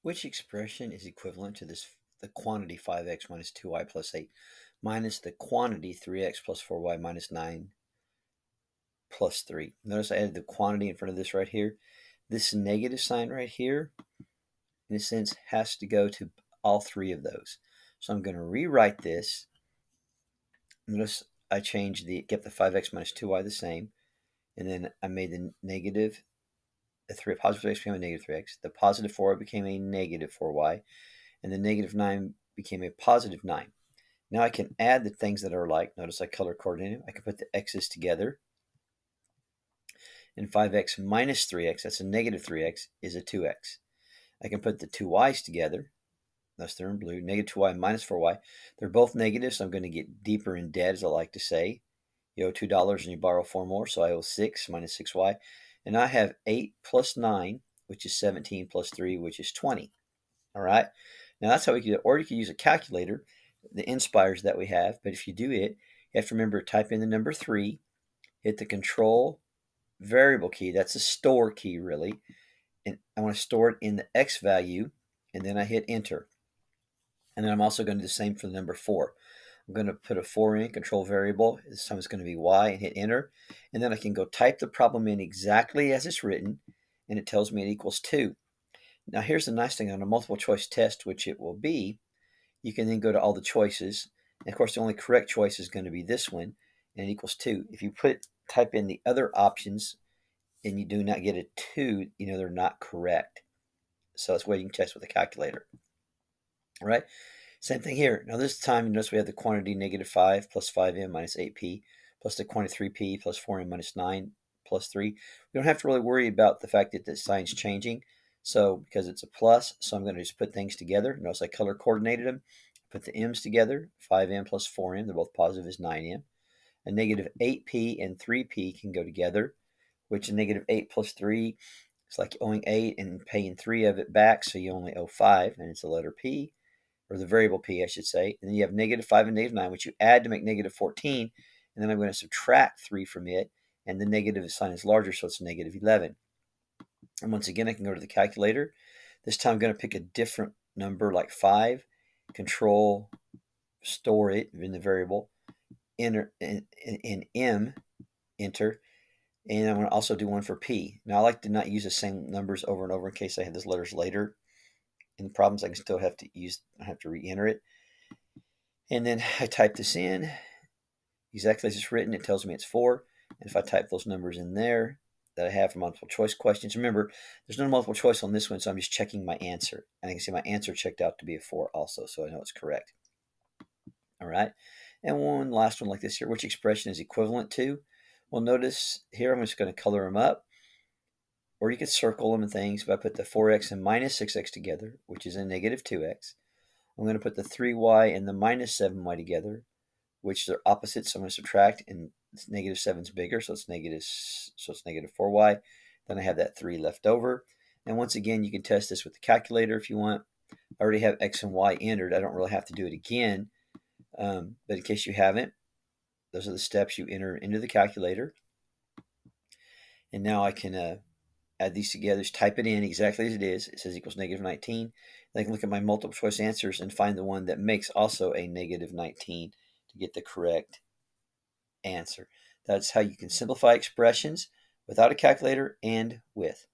Which expression is equivalent to the quantity 5x minus 2y plus 8 minus the quantity 3x plus 4y minus 9 plus 3? Notice I added the quantity in front of this right here. This negative sign right here, in a sense, has to go to all three of those. So I'm going to rewrite this. Notice I changed kept the 5x minus 2y the same, and then I made the negative, positive 3x became a negative 3x, the positive 4y became a negative 4y, and the negative 9 became a positive 9. Now I can add the things that are alike. Notice I color coordinated. I can put the x's together. And 5x minus 3x, that's a negative 3x, is a 2x. I can put the two y's together. Thus they're in blue. Negative 2y minus 4y. They're both negative, so I'm going to get deeper in debt, as I like to say. You owe $2 and you borrow 4 more, so I owe 6 minus 6y. And I have 8 plus 9, which is 17, plus 3, which is 20. All right? Now that's how we can do it. Or you can use a calculator, the inspires that we have. But if you do it, you have to remember to type in the number 3, hit the control variable key. That's a store key, really. And I want to store it in the x value, and then I hit enter. And then I'm also going to do the same for the number 4. I'm going to put a 4 in, control variable. This time it's going to be y, and hit enter. And then I can go type the problem in exactly as it's written, and it tells me it equals 2. Now here's the nice thing on a multiple choice test, which it will be. You can then go to all the choices. And of course, the only correct choice is going to be this one, and it equals 2. If you type in the other options and you do not get a 2, you know they're not correct. So that's what you can test with a calculator. All right. Same thing here. Now this time, you notice we have the quantity negative 5 plus 5m minus 8p plus the quantity 3p plus 4m minus 9 plus 3. We don't have to really worry about the fact that the sign's changing. So because it's a plus, so I'm going to just put things together. Notice I color coordinated them. Put the m's together. 5m plus 4m, they're both positive, is 9m. A negative 8p and 3p can go together, which is negative 8 plus 3. It's like owing 8 and paying 3 of it back, so you only owe 5, and it's a letter p, or the variable p, I should say. And then you have negative 5 and negative 9, which you add to make negative 14, and then I'm going to subtract 3 from it, and the negative sign is larger, so it's negative 11. And once again, I can go to the calculator. This time I'm going to pick a different number like 5, control, store it in the variable, enter in m, enter, and I'm going to also do one for p. Now I like to not use the same numbers over and over in case I have those letters later in the problems. I can still have to re-enter it. And then I type this in exactly as it's written. It tells me it's 4. And if I type those numbers in there that I have for multiple choice questions, remember, there's no multiple choice on this one, so I'm just checking my answer. And I can see my answer checked out to be a 4 also, so I know it's correct. All right. And one last one like this here. Which expression is equivalent to? Well, notice here I'm just going to color them up. Or you could circle them and things. If I put the 4x and minus 6x together, which is a negative 2x, I'm going to put the 3y and the minus 7y together, which are opposites. So I'm going to subtract, and negative 7 is bigger, so it's negative 4y. Then I have that 3 left over. And once again, you can test this with the calculator if you want. I already have x and y entered. I don't really have to do it again. But in case you haven't, those are the steps you enter into the calculator. And now I can add these together, just type it in exactly as it is. It says equals negative 19. Then I can look at my multiple choice answers and find the one that makes also a negative 19 to get the correct answer. That's how you can simplify expressions without a calculator and with.